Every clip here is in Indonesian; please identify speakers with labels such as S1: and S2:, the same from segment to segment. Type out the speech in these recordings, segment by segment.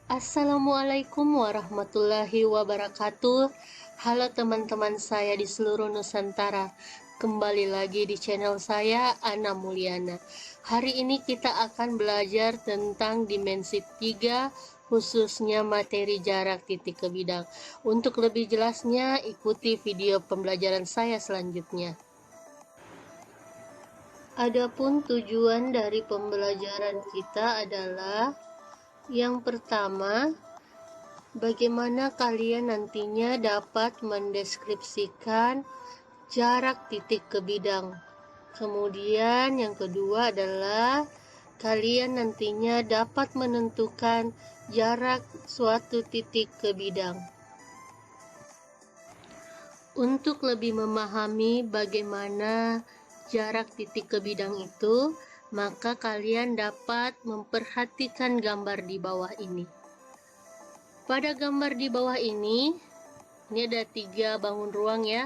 S1: Assalamualaikum warahmatullahi wabarakatuh. Halo teman-teman saya di seluruh Nusantara. Kembali lagi di channel saya, Ana Mulyana. Hari ini kita akan belajar tentang dimensi 3, khususnya materi jarak titik ke bidang. Untuk lebih jelasnya, ikuti video pembelajaran saya selanjutnya. Adapun tujuan dari pembelajaran kita adalah yang pertama, bagaimana kalian nantinya dapat mendeskripsikan jarak titik ke bidang. Kemudian yang kedua adalah kalian nantinya dapat menentukan jarak suatu titik ke bidang. Untuk lebih memahami bagaimana jarak titik ke bidang itu, maka kalian dapat memperhatikan gambar di bawah ini. Pada gambar di bawah ini ada 3 bangun ruang ya.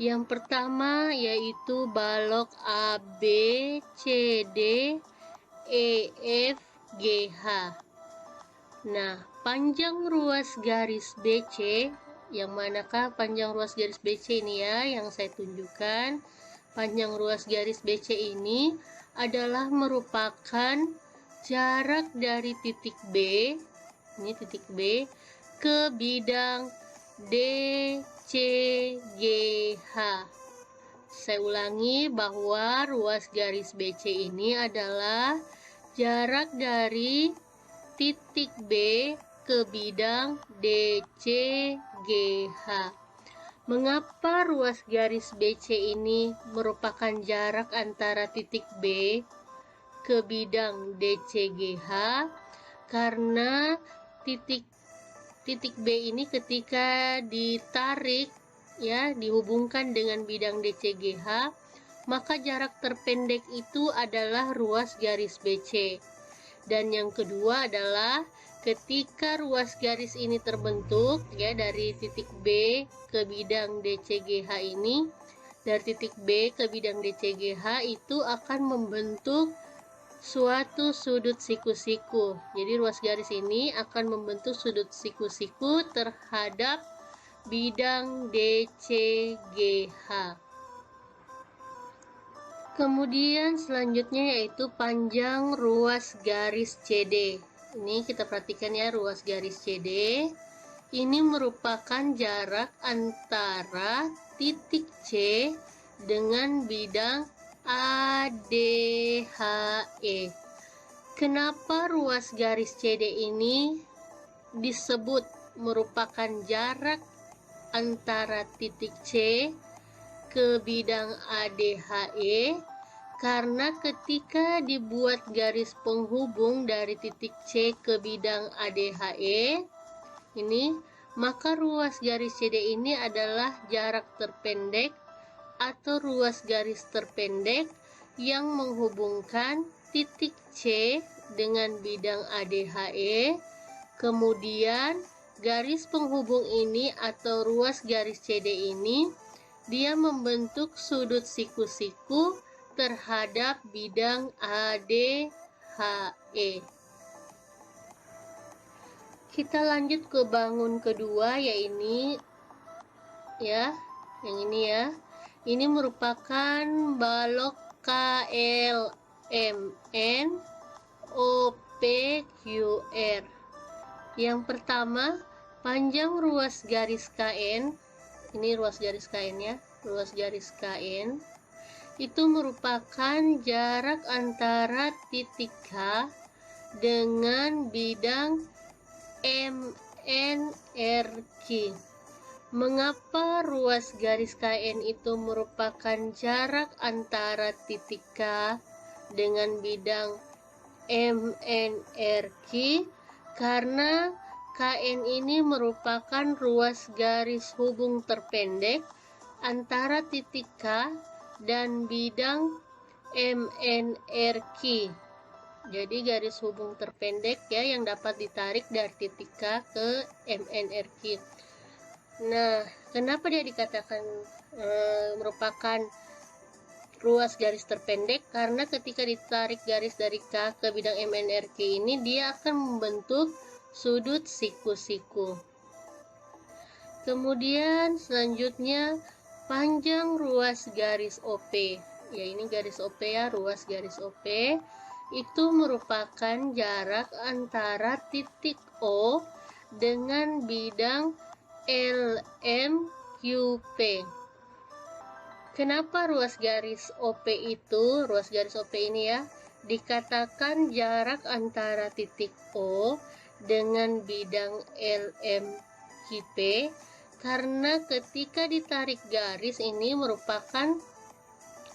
S1: Yang pertama yaitu balok A, B, C, D, E, F, G, H. Nah, panjang ruas garis BC, yang manakah panjang ruas garis BC ini ya, yang saya tunjukkan. Panjang ruas garis BC ini adalah merupakan jarak dari titik B, ini titik B, ke bidang D, C, G, H. Saya ulangi bahwa ruas garis BC ini adalah jarak dari titik B ke bidang DC, GH. Mengapa ruas garis BC ini merupakan jarak antara titik B ke bidang DCGH? Karena titik B ini ketika ditarik ya, dihubungkan dengan bidang DCGH, maka jarak terpendek itu adalah ruas garis BC. Dan yang kedua adalah ketika ruas garis ini terbentuk ya, dari titik B ke bidang DCGH ini, dari titik B ke bidang DCGH itu akan membentuk suatu sudut siku-siku. Jadi ruas garis ini akan membentuk sudut siku-siku terhadap bidang DCGH. Kemudian selanjutnya yaitu panjang ruas garis CD. Ini kita perhatikan ya, ruas garis CD. Ini merupakan jarak antara titik C dengan bidang ADHE. Kenapa ruas garis CD ini disebut merupakan jarak antara titik C ke bidang ADHE? Karena ketika dibuat garis penghubung dari titik C ke bidang ADHE ini, maka ruas garis CD ini adalah jarak terpendek atau ruas garis terpendek yang menghubungkan titik C dengan bidang ADHE. Kemudian garis penghubung ini atau ruas garis CD ini dia membentuk sudut siku-siku terhadap bidang ADHE. Kita lanjut ke bangun kedua, yaitu ya, yang ini ya. Ini merupakan balok KLMN OPQR. Yang pertama, panjang ruas garis KN, ini ruas garis KN ya, ruas garis KN itu merupakan jarak antara titik K dengan bidang MNRQ. Mengapa ruas garis KN itu merupakan jarak antara titik K dengan bidang MNRQ? Karena KN ini merupakan ruas garis hubung terpendek antara titik K dan bidang MNRQ. Jadi garis hubung terpendek ya yang dapat ditarik dari titik K ke MNRQ. Nah, kenapa dia dikatakan merupakan ruas garis terpendek? Karena ketika ditarik garis dari K ke bidang MNRQ ini, dia akan membentuk sudut siku-siku. Kemudian selanjutnya panjang ruas garis OP. Ya, ini garis OP ya, ruas garis OP. Itu merupakan jarak antara titik O dengan bidang LMQP. Kenapa ruas garis OP ini ya, dikatakan jarak antara titik O dengan bidang LMQP? Karena ketika ditarik garis ini merupakan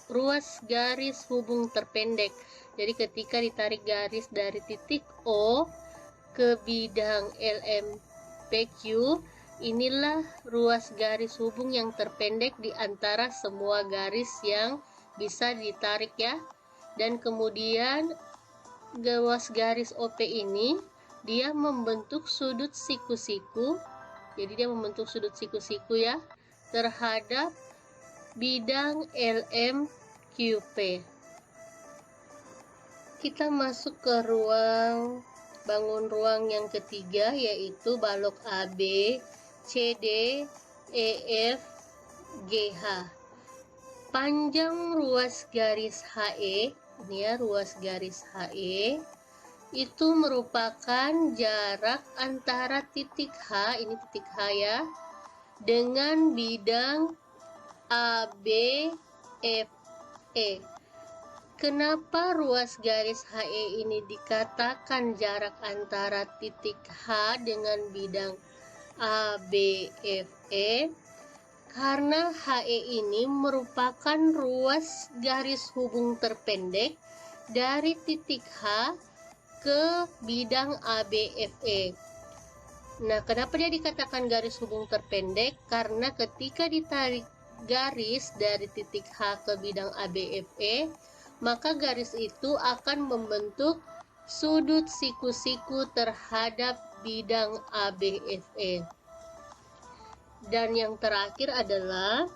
S1: ruas garis hubung terpendek. Jadi ketika ditarik garis dari titik O ke bidang LMPQ, inilah ruas garis hubung yang terpendek di antara semua garis yang bisa ditarik ya. Dan kemudian ruas garis OP ini dia membentuk sudut siku-siku. Jadi dia membentuk sudut siku-siku ya terhadap bidang LMQP. Kita masuk ke bangun ruang yang ketiga, yaitu balok AB, CD, EF, GH. Panjang ruas garis HE, ini ya ruas garis HE, itu merupakan jarak antara titik H, ini titik H ya, dengan bidang ABFE. Kenapa ruas garis HE ini dikatakan jarak antara titik H dengan bidang ABFE? Karena HE ini merupakan ruas garis hubung terpendek dari titik H ke bidang ABFE. Nah, kenapa dia dikatakan garis hubung terpendek? Karena ketika ditarik garis dari titik H ke bidang ABFE, maka garis itu akan membentuk sudut siku-siku terhadap bidang ABFE. Dan yang terakhir adalah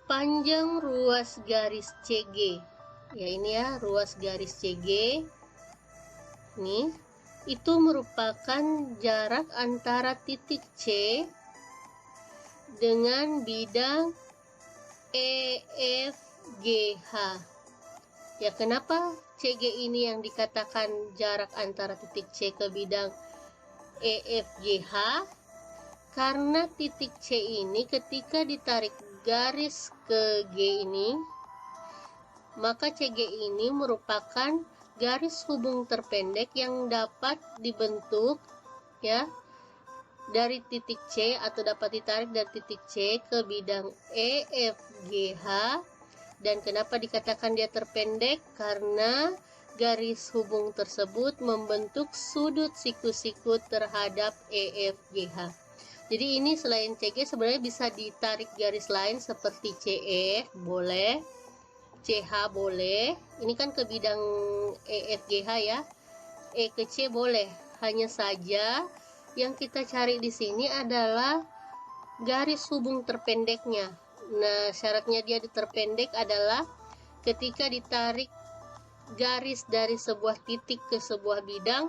S1: panjang ruas garis CG. Ya, ini ya ruas garis CG. Nih, itu merupakan jarak antara titik C dengan bidang EFGH. Ya, kenapa CG ini yang dikatakan jarak antara titik C ke bidang EFGH? Karena titik C ini ketika ditarik garis ke G ini, maka CG ini merupakan garis hubung terpendek yang dapat dibentuk ya dari titik C atau dapat ditarik dari titik C ke bidang EFGH. Dan kenapa dikatakan dia terpendek? Karena garis hubung tersebut membentuk sudut siku-siku terhadap EFGH. Jadi ini selain CG sebenarnya bisa ditarik garis lain seperti CE boleh, CH boleh. Ini kan ke bidang EFGH ya. E ke C boleh. Hanya saja yang kita cari di sini adalah garis hubung terpendeknya. Nah, syaratnya dia terpendek adalah ketika ditarik garis dari sebuah titik ke sebuah bidang,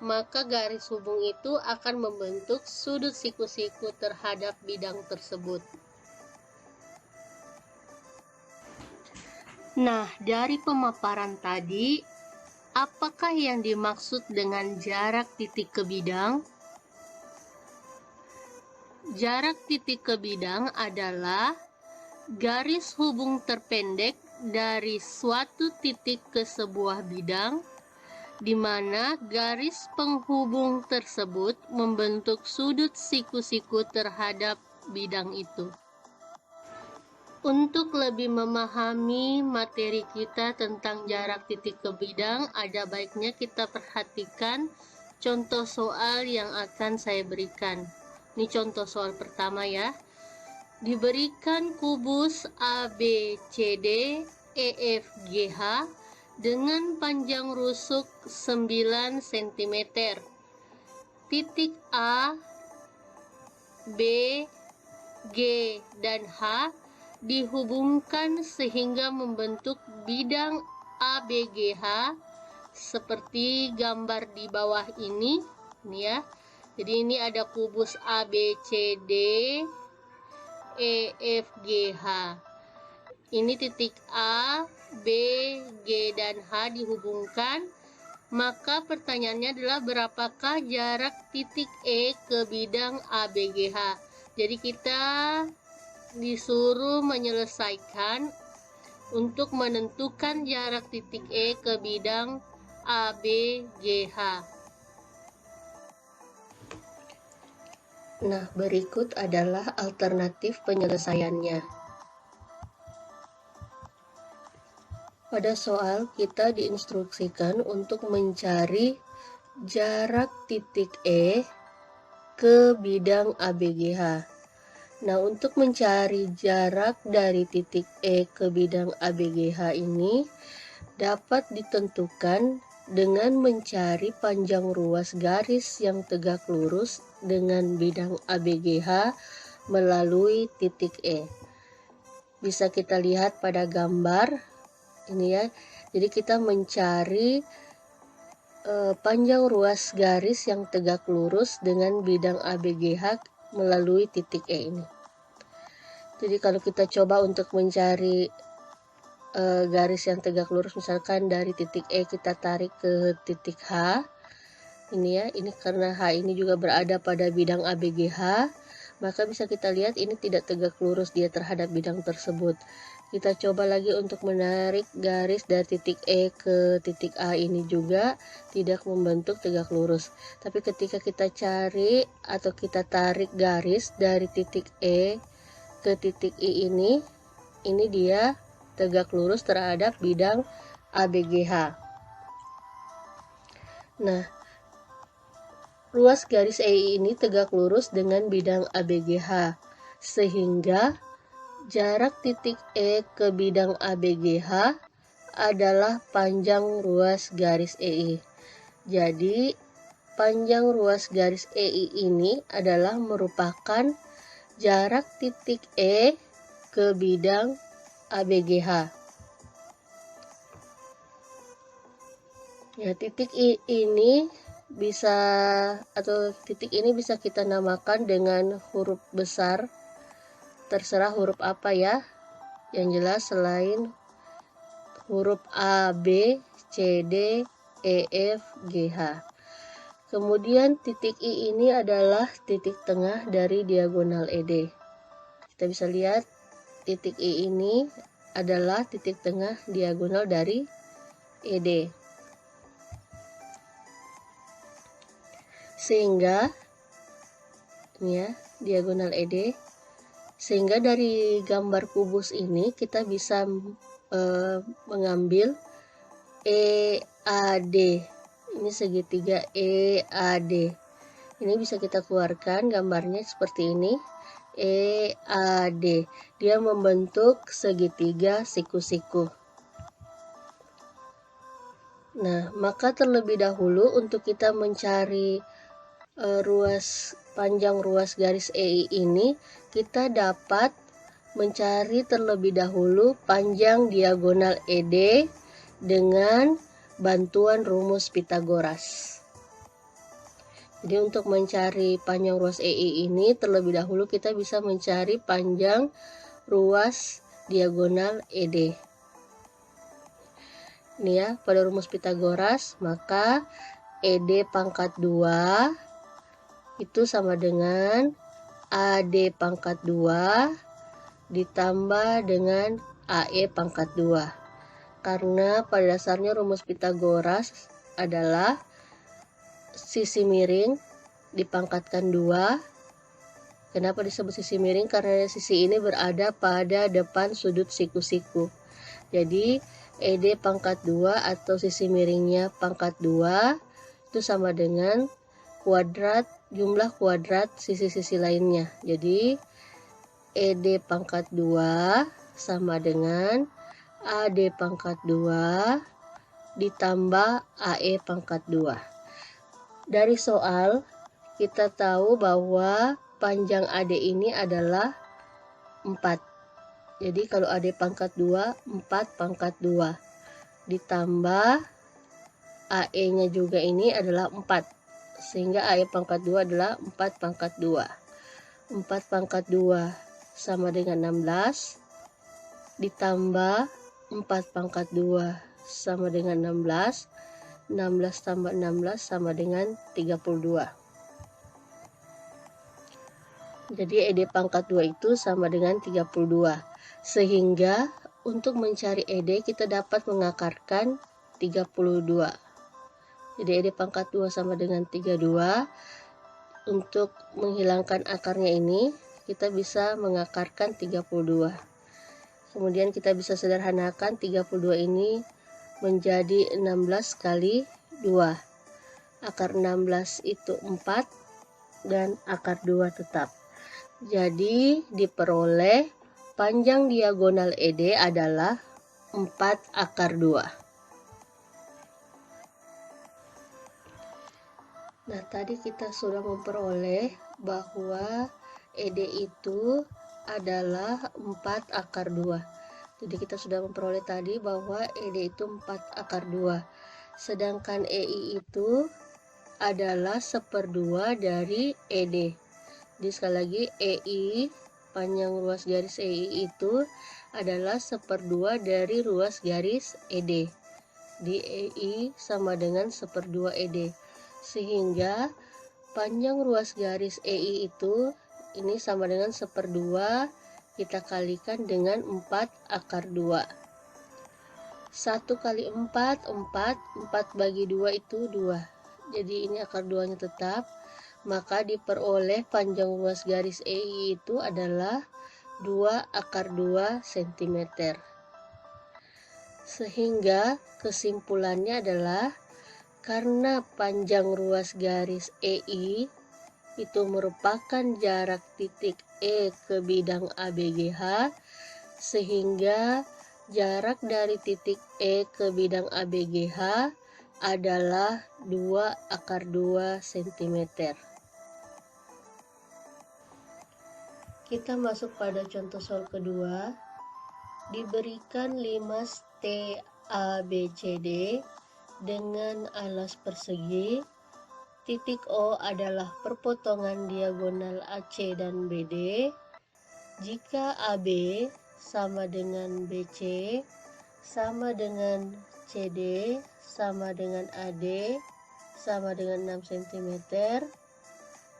S1: maka garis hubung itu akan membentuk sudut siku-siku terhadap bidang tersebut. Nah, dari pemaparan tadi, apakah yang dimaksud dengan jarak titik ke bidang? Jarak titik ke bidang adalah garis hubung terpendek dari suatu titik ke sebuah bidang, di mana garis penghubung tersebut membentuk sudut siku-siku terhadap bidang itu. Untuk lebih memahami materi kita tentang jarak titik ke bidang, ada baiknya kita perhatikan contoh soal yang akan saya berikan. Ini contoh soal pertama ya. Diberikan kubus ABCD EFGH dengan panjang rusuk 9 cm. Titik A, B, G, dan H dihubungkan sehingga membentuk bidang ABGH seperti gambar di bawah ini ya. Jadi ini ada kubus A, B, C, D, E, F, G, H. Ini titik A, B, G, dan H dihubungkan. Maka pertanyaannya adalah berapakah jarak titik E ke bidang ABGH. Jadi kita disuruh menyelesaikan untuk menentukan jarak titik E ke bidang ABGH. Nah, berikut adalah alternatif penyelesaiannya. Pada soal, kita diinstruksikan untuk mencari jarak titik E ke bidang ABGH. Nah, untuk mencari jarak dari titik E ke bidang ABGH ini dapat ditentukan dengan mencari panjang ruas garis yang tegak lurus dengan bidang ABGH melalui titik E. Bisa kita lihat pada gambar ini ya. Jadi kita mencari panjang ruas garis yang tegak lurus dengan bidang ABGH melalui titik E ini. Jadi kalau kita coba untuk mencari garis yang tegak lurus, misalkan dari titik E kita tarik ke titik H, ini ya, ini karena H ini juga berada pada bidang ABGH, maka bisa kita lihat ini tidak tegak lurus dia terhadap bidang tersebut. Kita coba lagi untuk menarik garis dari titik E ke titik A ini juga tidak membentuk tegak lurus. Tapi ketika kita cari atau kita tarik garis dari titik E ke titik I ini dia tegak lurus terhadap bidang ABGH. Nah, ruas garis EI ini tegak lurus dengan bidang ABGH, sehingga jarak titik E ke bidang ABGH adalah panjang ruas garis EI. Jadi, panjang ruas garis EI ini adalah merupakan jarak titik E ke bidang ABGH. Ya, titik I ini titik ini bisa kita namakan dengan huruf besar. Terserah huruf apa ya, yang jelas selain huruf A, B, C, D, E, F, G, H. Kemudian titik I ini adalah titik tengah dari diagonal ED. Kita bisa lihat titik I ini adalah titik tengah diagonal dari ED. Sehingga ini ya, diagonal ED. Sehingga dari gambar kubus ini kita bisa mengambil EAD. Ini segitiga EAD. Ini bisa kita keluarkan gambarnya seperti ini. EAD. Dia membentuk segitiga siku-siku. Nah, maka terlebih dahulu untuk kita mencari panjang ruas garis EI ini, kita dapat mencari terlebih dahulu panjang diagonal ED dengan bantuan rumus Pitagoras. Jadi untuk mencari panjang ruas EI ini, terlebih dahulu kita bisa mencari panjang ruas diagonal ED. Ini ya, pada rumus Pitagoras, maka ED pangkat 2 itu sama dengan AD pangkat 2 ditambah dengan AE pangkat 2. Karena pada dasarnya rumus Pitagoras adalah sisi miring dipangkatkan 2. Kenapa disebut sisi miring? Karena sisi ini berada pada depan sudut siku-siku. Jadi ED pangkat 2 atau sisi miringnya pangkat 2 itu sama dengan jumlah kuadrat sisi-sisi lainnya. Jadi ED pangkat 2 sama dengan AD pangkat 2 ditambah AE pangkat 2. Dari soal kita tahu bahwa panjang AD ini adalah 4. Jadi kalau AD pangkat 2, 4 pangkat 2 ditambah AE-nya juga ini adalah 4. Sehingga AE pangkat 2 adalah 4 pangkat 2. 4 pangkat 2 sama dengan 16. Ditambah 4 pangkat 2 sama dengan 16. 16 tambah 16 sama dengan 32. Jadi ED pangkat 2 itu sama dengan 32. Sehingga untuk mencari ED kita dapat mengakarkan 32. Jadi ED pangkat 2 sama dengan 32. Untuk menghilangkan akarnya ini kita bisa mengakarkan 32. Kemudian kita bisa sederhanakan 32 ini menjadi 16 kali 2. Akar 16 itu 4 dan akar 2 tetap. Jadi diperoleh panjang diagonal ED adalah 4 akar 2. Nah, tadi kita sudah memperoleh bahwa ED itu adalah 4 akar 2. Jadi kita sudah memperoleh tadi bahwa ED itu 4 akar 2. Sedangkan EI itu adalah 1/2 dari ED. Jadi sekali lagi EI, panjang ruas garis EI itu adalah 1/2 dari ruas garis ED. Di EI sama dengan 1/2 ED. Sehingga panjang ruas garis EI itu ini sama dengan 1/2 kita kalikan dengan 4 akar 2. 1 kali 4, 4. 4 bagi 2 itu 2. Jadi ini akar 2-nya tetap. Maka diperoleh panjang ruas garis EI itu adalah 2 akar 2 cm. Sehingga kesimpulannya adalah karena panjang ruas garis EI itu merupakan jarak titik E ke bidang ABGH, sehingga jarak dari titik E ke bidang ABGH adalah 2 akar 2 cm. Kita masuk pada contoh soal kedua. Diberikan 5 TABCD dengan alas persegi. Titik O adalah perpotongan diagonal AC dan BD. Jika AB sama dengan BC, sama dengan CD, sama dengan AD, sama dengan 6 cm.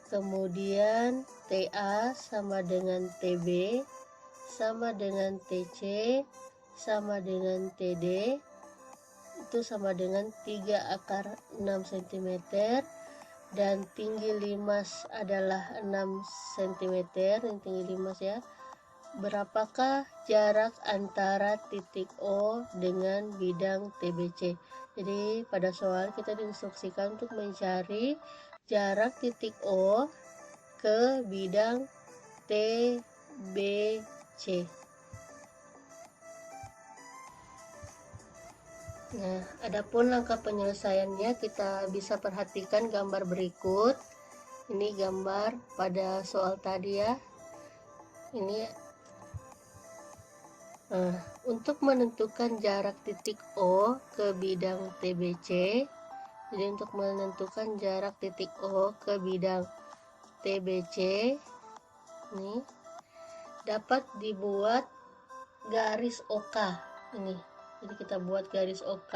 S1: Kemudian TA sama dengan TB, sama dengan TC, sama dengan TD, itu sama dengan 3 akar 6 cm, dan tinggi limas adalah 6 cm, ini tinggi limas ya. Berapakah jarak antara titik O dengan bidang TBC? Jadi pada soal kita diinstruksikan untuk mencari jarak titik O ke bidang TBC. Nah, adapun langkah penyelesaiannya kita bisa perhatikan gambar berikut. Ini gambar pada soal tadi ya. Ini untuk menentukan jarak titik O ke bidang TBC. Jadi untuk menentukan jarak titik O ke bidang TBC ini dapat dibuat garis OK ini. Jadi kita buat garis OK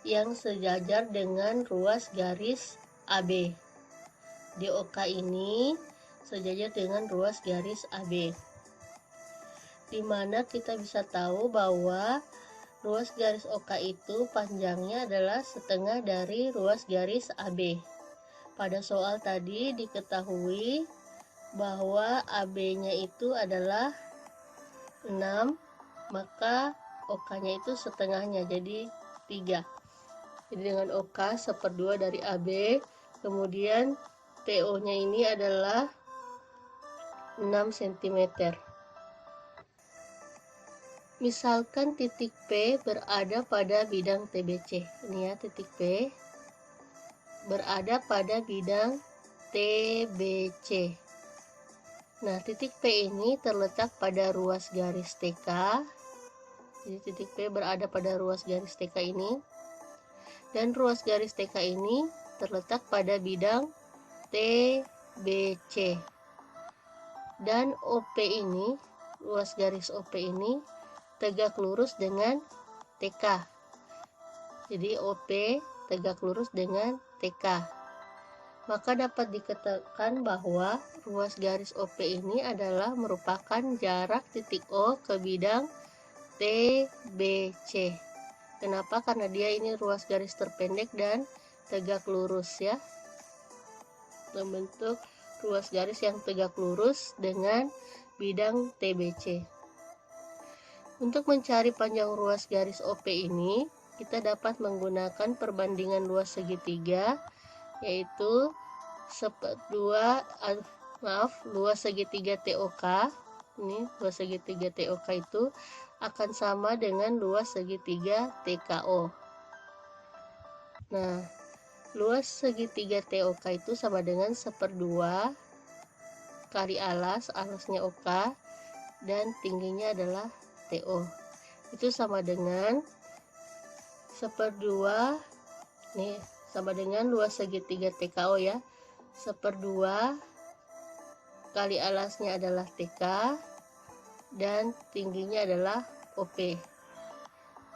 S1: yang sejajar dengan ruas garis AB. Di OK ini sejajar dengan ruas garis AB. Di mana kita bisa tahu bahwa ruas garis OK itu panjangnya adalah setengah dari ruas garis AB. Pada soal tadi diketahui bahwa AB-nya itu adalah 6, maka OK-nya itu setengahnya, jadi 3. Jadi dengan OK 1/2 dari AB, kemudian TO-nya ini adalah 6 cm. Misalkan titik P berada pada bidang TBC. Ini ya, titik P berada pada bidang TBC. Nah, titik P ini terletak pada ruas garis TK. Jadi titik P berada pada ruas garis TK ini. Dan ruas garis TK ini terletak pada bidang TBC. Dan OP ini, ruas garis OP ini tegak lurus dengan TK. Jadi OP tegak lurus dengan TK. Maka dapat dikatakan bahwa ruas garis OP ini adalah merupakan jarak titik O ke bidang TBC. Kenapa? Karena dia ini ruas garis terpendek dan tegak lurus ya. Membentuk ruas garis yang tegak lurus dengan bidang TBC. Untuk mencari panjang ruas garis OP ini, kita dapat menggunakan perbandingan luas segitiga, yaitu luas segitiga TOK. Ini luas segitiga TOK itu akan sama dengan luas segitiga TKO. Nah, luas segitiga TOK itu sama dengan 1/2 kali alasnya OK, dan tingginya adalah TO. Itu sama dengan 1/2, nih, sama dengan luas segitiga TKO ya. 1/2 kali alasnya adalah TK, dan tingginya adalah OP.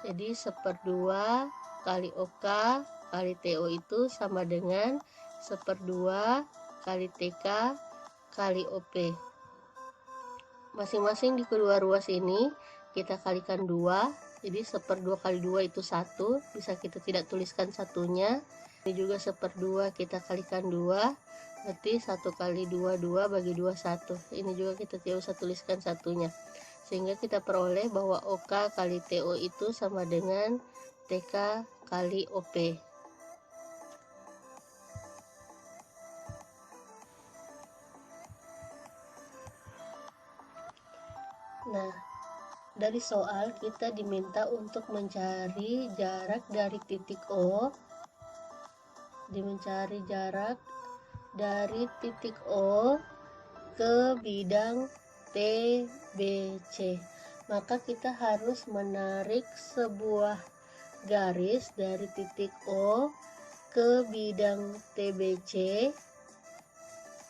S1: Jadi 1/2 kali OK kali TO itu sama dengan 1/2 kali TK kali OP. Masing-masing di kedua ruas ini kita kalikan 2. Jadi 1/2 kali 2 itu 1. Bisa kita tidak tuliskan satunya. Ini juga 1/2 kita kalikan 2. Berarti 1 kali 2, 2 bagi 2, 1. Ini juga kita tidak usah tuliskan satunya. Sehingga kita peroleh bahwa OK kali TO itu sama dengan TK kali OP. Nah, dari soal kita diminta untuk mencari jarak dari titik O, ke bidang TBC. Maka kita harus menarik sebuah garis dari titik O ke bidang TBC.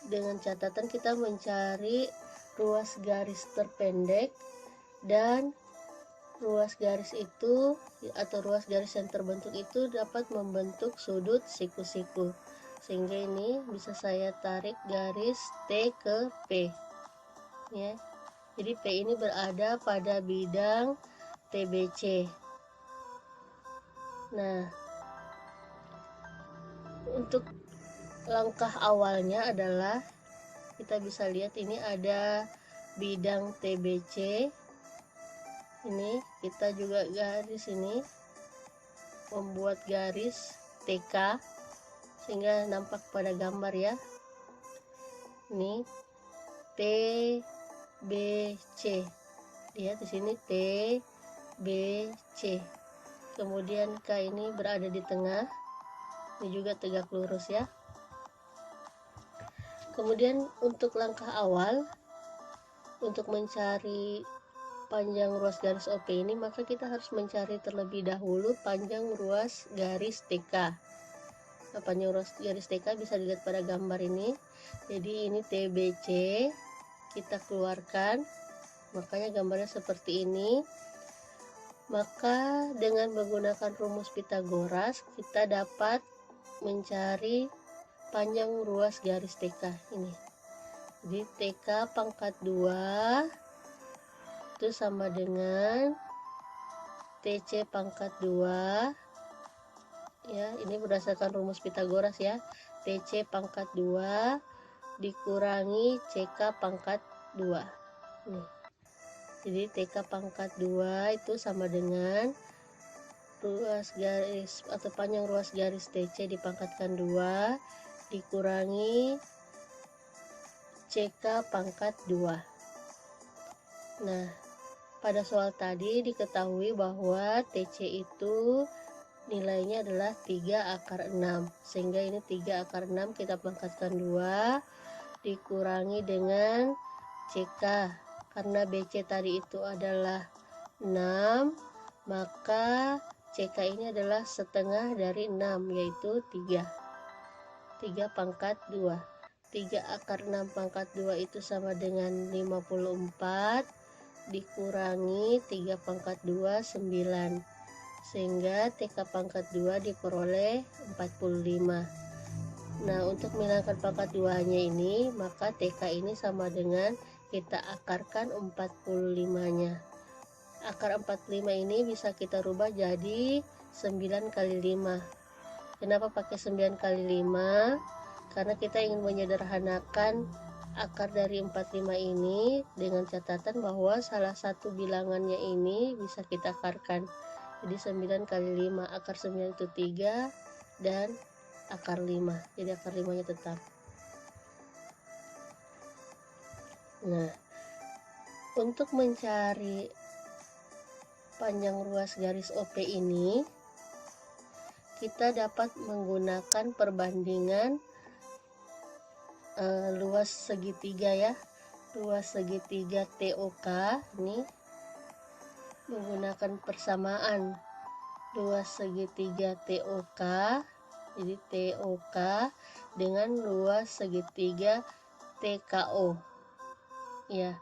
S1: Dengan catatan kita mencari ruas garis terpendek, dan ruas garis itu atau ruas garis yang terbentuk itu dapat membentuk sudut siku-siku. Sehingga ini bisa saya tarik garis T ke P ya. Jadi P ini berada pada bidang TBC. Nah, untuk langkah awalnya adalah kita bisa lihat ini ada bidang TBC. Ini kita juga garis ini membuat garis TK sehingga nampak pada gambar ya. Ini TBC. Lihat di sini TBC. Kemudian K ini berada di tengah. Ini juga tegak lurus ya. Kemudian untuk langkah awal untuk mencari panjang ruas garis OP ini, maka kita harus mencari terlebih dahulu panjang ruas garis TK. Nah, panjang ruas garis TK bisa dilihat pada gambar ini. Jadi ini TBC, kita keluarkan, makanya gambarnya seperti ini. Maka dengan menggunakan rumus Pythagoras kita dapat mencari panjang ruas garis TK ini. Jadi TK pangkat 2 itu sama dengan TC pangkat 2 ya. Ini berdasarkan rumus Pythagoras ya. TC pangkat 2 dikurangi CK pangkat 2 nih. Jadi TK pangkat 2 itu sama dengan ruas garis atau panjang ruas garis TC dipangkatkan 2 dikurangi CK pangkat 2. Nah, pada soal tadi diketahui bahwa TC itu nilainya adalah 3/6, sehingga ini 3/6 kita pangkatkan 2 dikurangi dengan CK. Karena BC tadi itu adalah 6, maka CK ini adalah setengah dari 6, yaitu 3. 3 pangkat 2. 3 akar 6 pangkat 2 itu sama dengan 54, dikurangi 3 pangkat 2, 9. Sehingga TK pangkat 2 diperoleh 45. Nah, untuk menghilangkan pangkat 2-nya ini, maka TK ini sama dengan kita akarkan 45-nya. Akar 45 ini bisa kita rubah jadi 9 kali 5. Kenapa pakai 9 kali 5? Karena kita ingin menyederhanakan akar dari 45 ini dengan catatan bahwa salah satu bilangannya ini bisa kita akarkan. Jadi 9 kali 5, akar 9 itu 3 dan akar 5. Jadi akar 5-nya tetap. Nah, untuk mencari panjang ruas garis OP ini, kita dapat menggunakan perbandingan luas segitiga ya. Luas segitiga TOK ini menggunakan persamaan luas segitiga TOK, jadi TOK dengan luas segitiga TKO ya.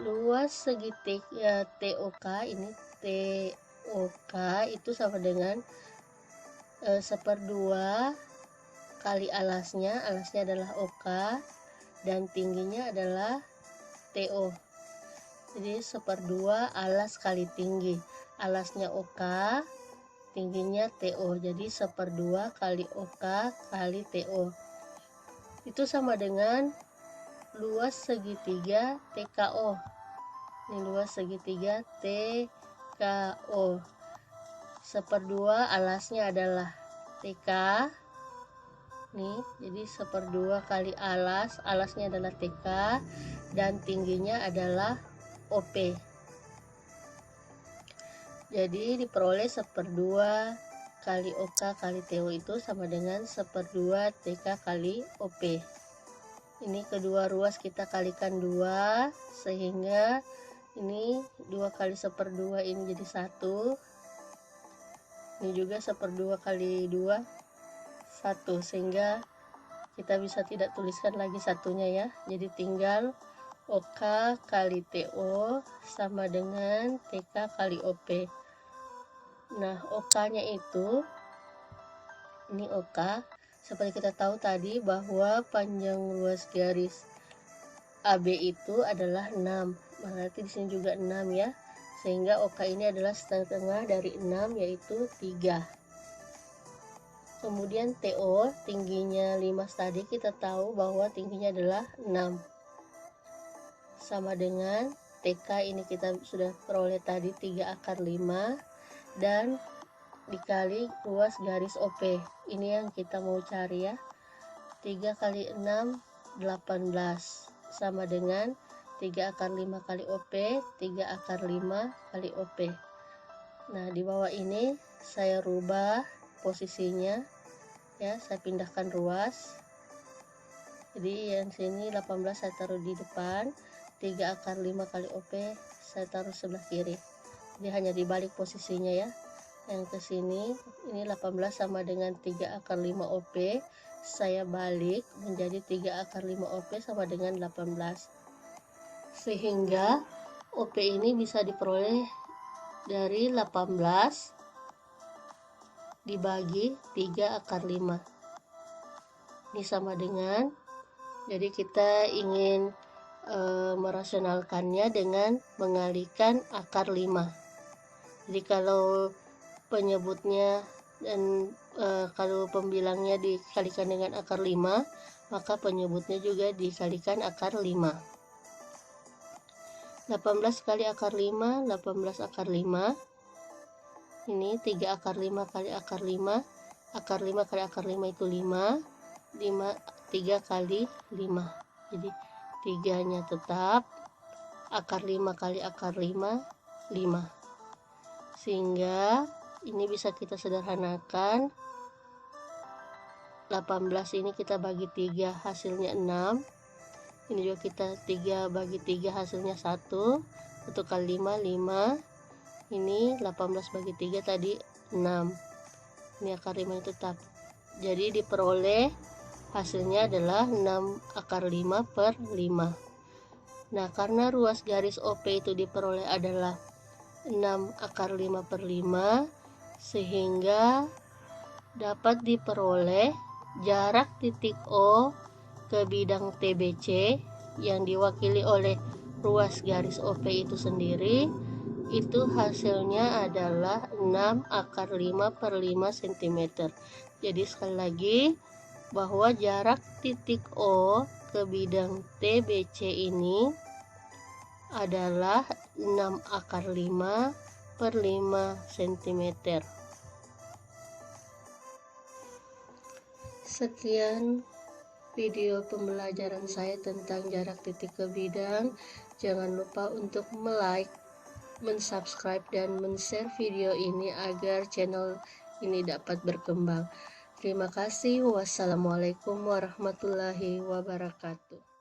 S1: Luas segitiga TOK ini, TOK itu sama dengan 1/2 kali alasnya adalah OK dan tingginya adalah TO. Jadi 1/2 alas kali tinggi, alasnya OK, tingginya TO, jadi 1/2 kali OK kali TO. Itu sama dengan luas segitiga TKO. Ini luas segitiga TKO. 1/2 alasnya adalah TK. Nih, jadi 1/2 kali alasnya adalah TK dan tingginya adalah OP. Jadi diperoleh 1/2 kali OK kali TO itu sama dengan 1/2 TK kali OP. Ini kedua ruas kita kalikan 2, sehingga ini 2 kali 1/2 ini jadi 1. Ini juga 1/2 kali 2, 1, sehingga kita bisa tidak tuliskan lagi satunya ya. Jadi tinggal OK kali TO sama dengan TK kali OP. Nah, OK-nya itu, ini OK, seperti kita tahu tadi bahwa panjang ruas garis AB itu adalah 6. Berarti di sini juga 6 ya. Sehingga OK ini adalah setengah dari 6, yaitu 3. Kemudian TO, tingginya 5 tadi kita tahu bahwa tingginya adalah 6. Sama dengan TK ini kita sudah peroleh tadi 3 akar 5 dan dikali ruas garis OP. Ini yang kita mau cari ya. 3 kali 6, 18. Sama dengan 3 akar 5 kali OP, 3 akar 5 kali OP. Nah, di bawah ini saya rubah posisinya ya, saya pindahkan ruas. Jadi yang sini 18 saya taruh di depan, 3 akar 5 kali OP saya taruh sebelah kiri. Jadi hanya dibalik posisinya ya. Yang ke sini ini 18 sama dengan 3 akar 5 OP, saya balik menjadi 3 akar 5 OP sama dengan 18. Sehingga OP ini bisa diperoleh dari 18 dibagi 3 akar 5. Ini sama dengan, jadi kita ingin merasionalkannya dengan mengalihkan akar 5. Jadi kalau penyebutnya dan kalau pembilangnya dikalikan dengan akar 5, maka penyebutnya juga dikalikan akar 5. 18 kali akar 5, 18 akar 5. Ini 3 akar 5 kali akar 5. Akar 5 kali akar 5 itu 5. 3 kali 5. Jadi 3-nya tetap. Akar 5 kali akar 5, 5. Sehingga ini bisa kita sederhanakan. 18 ini kita bagi 3 hasilnya 6. Ini juga kita 3 bagi 3 hasilnya 1. 1 kali 5, 5. Ini 18 bagi 3 tadi 6. Ini akar 5 tetap. Jadi diperoleh hasilnya adalah 6 akar 5 per 5. Nah, karena ruas garis OP itu diperoleh adalah 6 akar 5 per 5, sehingga dapat diperoleh jarak titik O ke bidang TBC yang diwakili oleh ruas garis OP itu sendiri, itu hasilnya adalah 6 akar 5 per 5 cm. Jadi sekali lagi, bahwa jarak titik O ke bidang TBC ini adalah 6 akar 5 per 5 cm. Sekian video pembelajaran saya tentang jarak titik ke bidang. Jangan lupa untuk like, subscribe dan share video ini agar channel ini dapat berkembang. Terima kasih. Wassalamualaikum warahmatullahi wabarakatuh.